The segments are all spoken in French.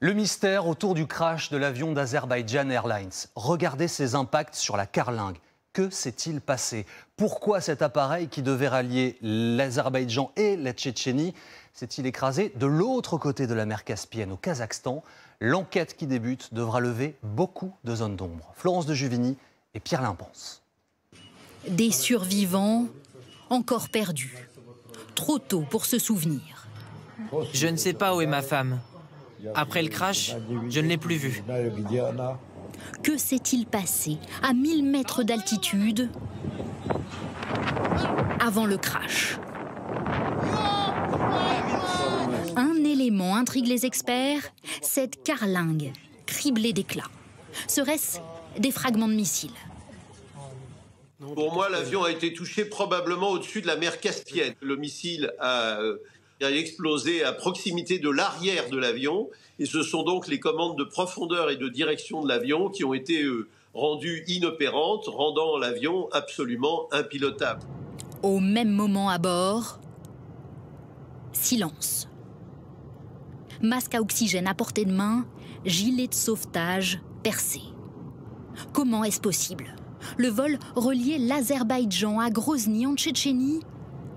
Le mystère autour du crash de l'avion d'Azerbaïdjan Airlines. Regardez ses impacts sur la carlingue. Que s'est-il passé? Pourquoi cet appareil qui devait rallier l'Azerbaïdjan et la Tchétchénie s'est-il écrasé de l'autre côté de la mer Caspienne, au Kazakhstan? L'enquête qui débute devra lever beaucoup de zones d'ombre. Florence de Juvigny et Pierre Limpens. Des survivants encore perdus. Trop tôt pour se souvenir. Je ne sais pas où est ma femme. Après le crash, je ne l'ai plus vue. Que s'est-il passé à 1000 mètres d'altitude avant le crash? Un élément intrigue les experts, cette carlingue criblée d'éclats. Serait-ce des fragments de missiles? Pour moi, l'avion a été touché probablement au-dessus de la mer Caspienne. Le missile a explosé à proximité de l'arrière de l'avion et ce sont donc les commandes de profondeur et de direction de l'avion qui ont été rendues inopérantes, rendant l'avion absolument impilotable. Au même moment à bord, silence. Masque à oxygène à portée de main, gilet de sauvetage percé. Comment est-ce possible? Le vol reliait l'Azerbaïdjan à Grozny en Tchétchénie,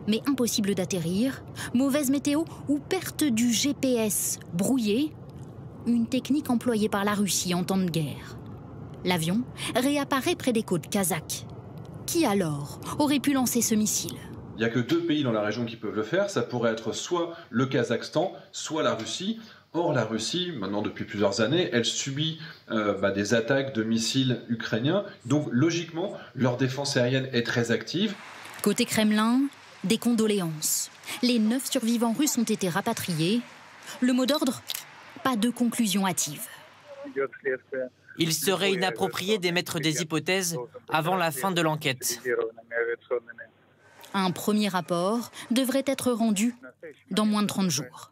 mais impossible d'atterrir, mauvaise météo ou perte du GPS brouillé, une technique employée par la Russie en temps de guerre. L'avion réapparaît près des côtes kazakhes. Qui alors aurait pu lancer ce missile? Il n'y a que 2 pays dans la région qui peuvent le faire, ça pourrait être soit le Kazakhstan, soit la Russie. Or, la Russie, maintenant depuis plusieurs années, elle subit des attaques de missiles ukrainiens. Donc, logiquement, leur défense aérienne est très active. Côté Kremlin, des condoléances. Les 9 survivants russes ont été rapatriés. Le mot d'ordre, pas de conclusion hâtive. Il serait inapproprié d'émettre des hypothèses avant la fin de l'enquête. Un premier rapport devrait être rendu dans moins de 30 jours.